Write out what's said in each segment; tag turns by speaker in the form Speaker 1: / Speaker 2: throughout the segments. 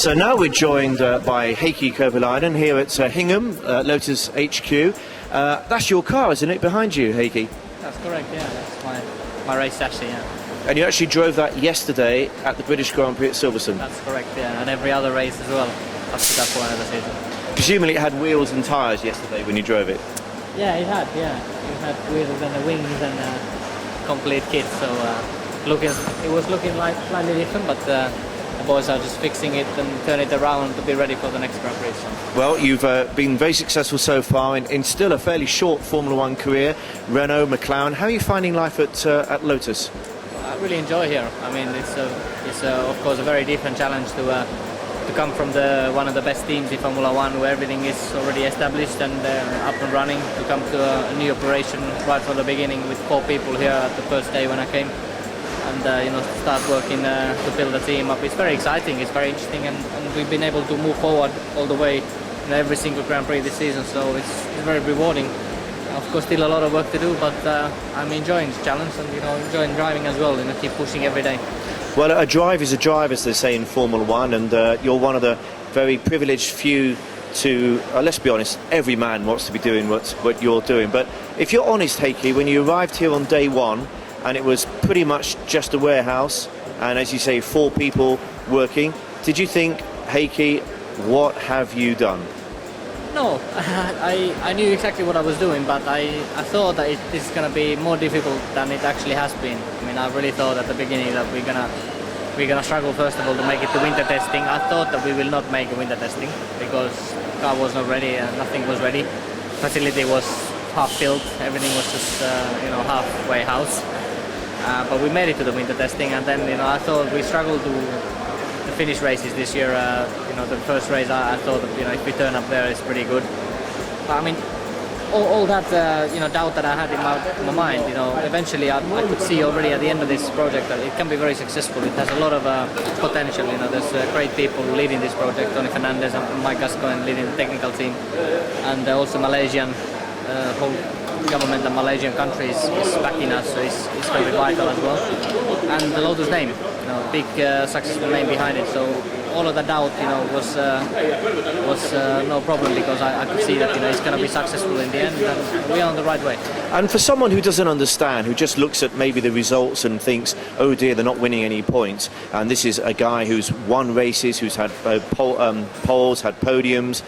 Speaker 1: So now we're joined by Heikki Kovalainen here at Hingham, Lotus HQ. That's your car, isn't it, behind you, Heikki?
Speaker 2: That's correct, yeah. That's my race chassis, yeah.
Speaker 1: And you actually drove that yesterday at the British Grand Prix at Silverstone?
Speaker 2: That's correct, yeah. And every other race as well, up to that point of the season.
Speaker 1: Presumably it had wheels and tyres yesterday when you drove it?
Speaker 2: Yeah, it had, yeah. It had wheels and the wings and a complete kit, so it was looking like slightly different, but the boys are just fixing it and turn it around to be ready for the next Grand Prix. So.
Speaker 1: Well, you've been very successful so far in still a fairly short Formula 1 career. Renault, McClaren. How are you finding life at Lotus?
Speaker 2: I really enjoy here. I mean, it's of course a very different challenge to come from one of the best teams in Formula 1, where everything is already established and up and running, to come to a new operation right from the beginning with 4 people here at the first day when I came. And start working to build a team up. It's very exciting, it's very interesting, and we've been able to move forward all the way in every single Grand Prix this season, so it's very rewarding. Of course, still a lot of work to do, but I'm enjoying the challenge and enjoying driving as well. Keep pushing every day.
Speaker 1: Well, a drive is a drive, as they say in Formula 1, and you're one of the very privileged few to, let's be honest, every man wants to be doing what you're doing. But if you're honest, Heikki, when you arrived here on day one, and it was pretty much just a warehouse, and as you say, 4 people working, did you think, Heikki, what have you done?
Speaker 2: No, I knew exactly what I was doing, but I thought that this is going to be more difficult than it actually has been. I mean, I really thought at the beginning that we're gonna struggle first of all to make it to winter testing. I thought that we will not make a winter testing because the car was not ready and nothing was ready. Facility was half filled, everything was just halfway house. But we made it to the winter testing, and then I thought we struggled to finish races this year. The first race I thought that if we turn up there, it's pretty good. But I mean, all that doubt that I had in my mind, eventually I could see already at the end of this project that it can be very successful. It has a lot of potential. There's great people leading this project. Tony Fernandez and Mike Gascoigne leading the technical team, and also Malaysian whole government and Malaysian countries is backing us, so it's going to be vital as well. And the Lotus name, big successful name behind it. So all of the doubt, was no problem, because I could see that it's going to be successful in the end, and we are on the right way.
Speaker 1: And for someone who doesn't understand, who just looks at maybe the results and thinks, oh dear, they're not winning any points, and this is a guy who's won races, who's had poles, had podiums,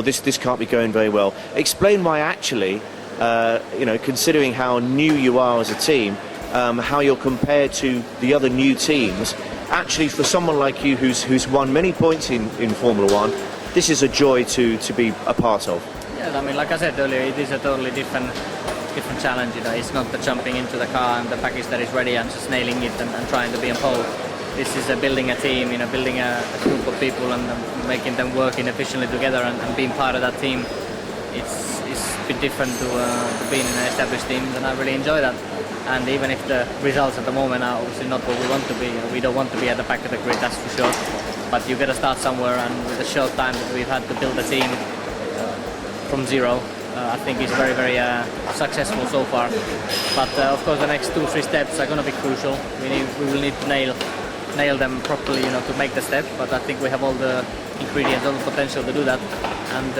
Speaker 1: this can't be going very well. Explain why actually, considering how new you are as a team, how you're compared to the other new teams. Actually, for someone like you who's won many points in Formula 1, this is a joy to be a part of.
Speaker 2: Yeah, I mean, like I said earlier, it is a totally different challenge. It's not the jumping into the car and the package that is ready and just nailing it and trying to be on pole. This is building a team, building a group of people and making them working efficiently together and being part of that team. It's a bit different to being in an established team, and I really enjoy that. And even if the results at the moment are obviously not what we want to be, we don't want to be at the back of the grid, that's for sure. But you got to start somewhere, and with the short time that we've had to build a team from zero, I think it's very, very successful so far. But of course, the next 2-3 steps are going to be crucial. We will need to nail them properly, to make the step. But I think we have all the ingredients, all the potential to do that, and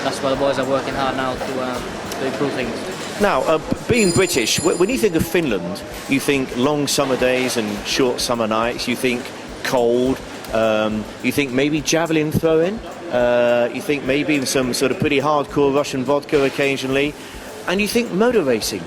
Speaker 2: that's why the boys are working hard now to improve things.
Speaker 1: Now, being British, when you think of Finland, you think long summer days and short summer nights, you think cold, you think maybe javelin throwing, you think maybe some sort of pretty hardcore Russian vodka occasionally, and you think motor racing.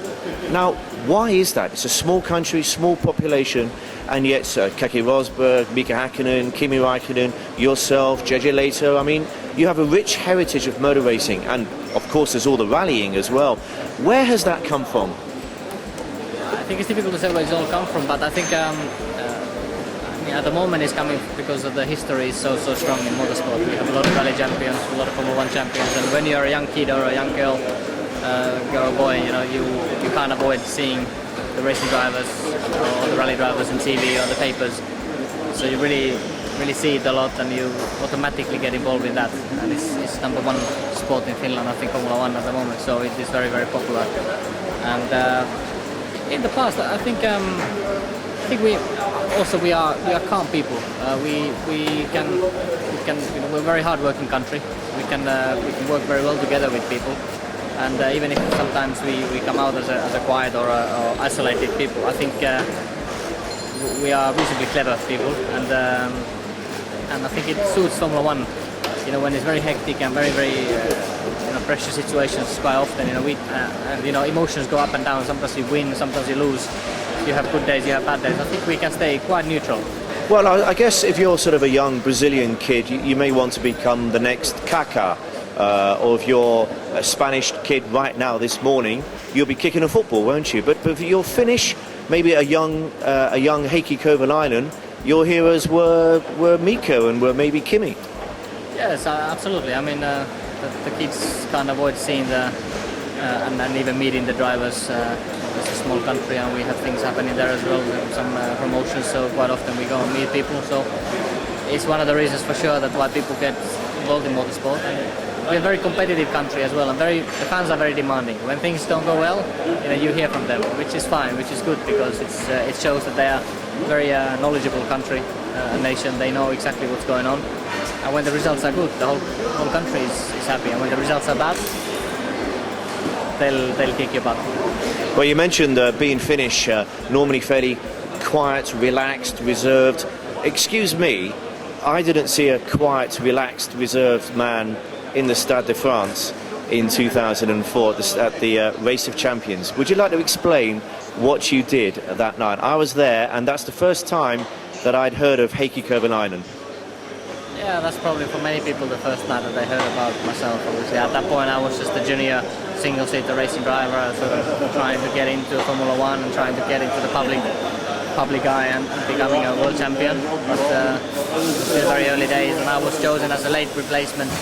Speaker 1: Now, why is that? It's a small country, small population, and yet Keke Rosberg, Mika Häkkinen, Kimi Räikkönen, yourself, JJ Leto, I mean, you have a rich heritage of motor racing, and of course there's all the rallying as well. Where has that come from?
Speaker 2: I think it's difficult to say where it's all come from, but I think at the moment it's coming because of the history is so strong in motorsport. We have a lot of rally champions, a lot of Formula 1 champions, and when you're a young kid or a young girl or boy, you can't avoid seeing the racing drivers or the rally drivers on TV or the papers. So you really see it a lot, and you automatically get involved in that. And it's number one sport in Finland, I think, Formula 1 at the moment. So it is very, very popular. And in the past, I think think we are calm people. We can we're a very hard-working country. We can work very well together with people. And even if sometimes we come out as a quiet or isolated people, I think we are reasonably clever people, and I think it suits Formula One. When it's very hectic and very pressure situations quite often. Emotions go up and down. Sometimes you win, sometimes you lose. You have good days, you have bad days. I think we can stay quite neutral.
Speaker 1: Well, I guess if you're sort of a young Brazilian kid, you may want to become the next Kaká. Or if you're a Spanish kid right now this morning, you'll be kicking a football, won't you? But if you're Finnish, maybe a young Heikki Kovalainen, your heroes were Mikko and were maybe Kimi.
Speaker 2: Yes, absolutely. I mean, the kids can't avoid seeing and even meeting the drivers. It's a small country and we have things happening there as well, some promotions, so quite often we go and meet people. So it's one of the reasons for sure that why people get involved in motorsport. We're a very competitive country as well, and the fans are very demanding. When things don't go well, you hear from them, which is fine, which is good, because it shows that they are a very knowledgeable country, a nation. They know exactly what's going on, and when the results are good, the whole country is happy, and when the results are bad, they'll kick your butt.
Speaker 1: Well, you mentioned being Finnish, normally fairly quiet, relaxed, reserved. Excuse me, I didn't see a quiet, relaxed, reserved man in the Stade de France in 2004 at the Race of Champions. Would you like to explain what you did that night? I was there, and that's the first time that I'd heard of Heikki Kovalainen.
Speaker 2: Yeah, that's probably for many people the first time that they heard about myself. Obviously, at that point I was just a junior single-seater racing driver, sort of trying to get into Formula One and trying to get into the public eye and becoming a world champion. But it was still very early days, and I was chosen as a late replacement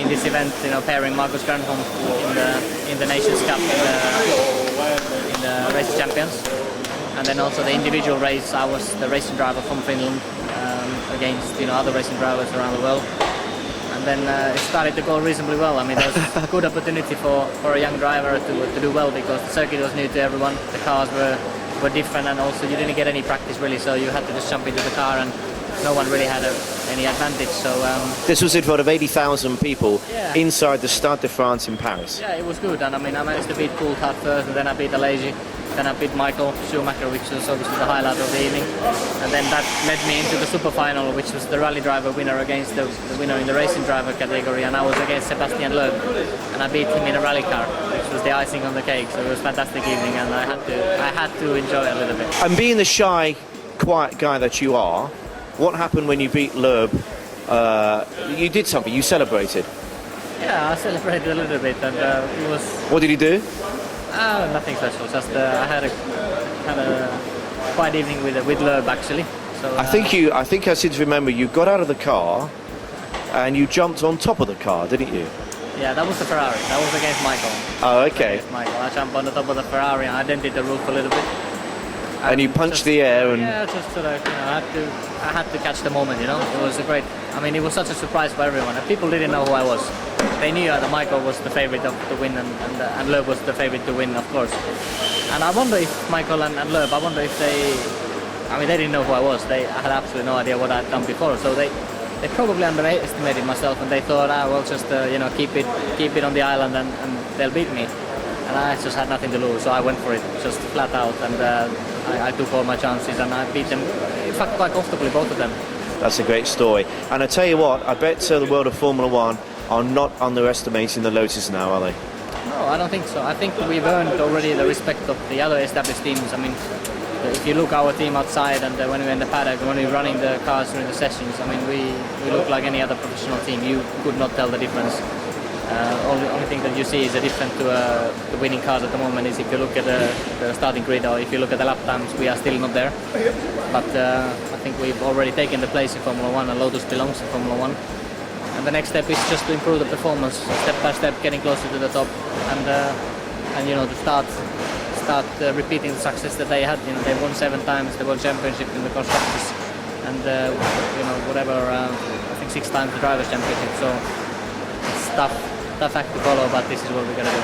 Speaker 2: in this event, pairing Marcus Grönholm in the Nations Cup in the Race of Champions. And then also the individual race, I was the racing driver from Finland against other racing drivers around the world. And then it started to go reasonably well. I mean, there was a good opportunity for a young driver to do well, because the circuit was new to everyone. The cars were different, and also you didn't get any practice really, so you had to just jump into the car, and no one really had any advantage. So
Speaker 1: this was in front of 80,000 people,
Speaker 2: yeah,
Speaker 1: inside the Stade de France in Paris.
Speaker 2: Yeah, it was good, and I mean I managed to beat Coulthard first, and then I beat Alesi, then I beat Michael Schumacher, which was obviously the highlight of the evening, and then that led me into the super final, which was the rally driver winner against the winner in the racing driver category, and I was against Sebastien Loeb, and I beat him in a rally car, which was the icing on the cake. So it was a fantastic evening, and I had to enjoy it a little bit.
Speaker 1: And being the shy, quiet guy that you are, what happened when you beat Loeb? You did something, you celebrated.
Speaker 2: Yeah, I celebrated a little bit, and it was...
Speaker 1: What did you do?
Speaker 2: Nothing special, just I had a quiet evening with Loeb actually. So,
Speaker 1: I think I seem to remember you got out of the car and you jumped on top of the car, didn't you?
Speaker 2: Yeah, that was the Ferrari. That was against Michael.
Speaker 1: Oh, okay.
Speaker 2: Against Michael. I jumped on the top of the Ferrari and I dented the roof a little bit.
Speaker 1: And you punched the air and...
Speaker 2: Yeah, just sort of, I had to catch the moment, It was it was such a surprise for everyone. And people didn't know who I was. They knew that Michael was the favourite to win and Loeb was the favourite to win, of course. And I wonder if Michael and Loeb, they didn't know who I was. I had absolutely no idea what I'd done before. So they probably underestimated myself, and they thought, just keep it on the island and they'll beat me. And I just had nothing to lose, so I went for it, just flat out, and I took all my chances, and I beat them, in fact, quite comfortably, both of them.
Speaker 1: That's a great story. And I tell you what, I bet the world of Formula One are not underestimating the Lotus now, are they?
Speaker 2: No, I don't think so. I think we've earned already the respect of the other established teams. I mean, if you look our team outside and when we're in the paddock, when we're running the cars during the sessions, I mean, we look like any other professional team. You could not tell the difference. Only thing that you see is a difference to the winning cars at the moment is if you look at the starting grid, or if you look at the lap times, we are still not there. But I think we've already taken the place in Formula One, and Lotus belongs in Formula One. And the next step is just to improve the performance, step by step, getting closer to the top, and to start repeating the success that they had. They won 7 times the World Championship in the constructors, and I think 6 times the Drivers' Championship. So it's tough act to follow, but this is what we're gonna do.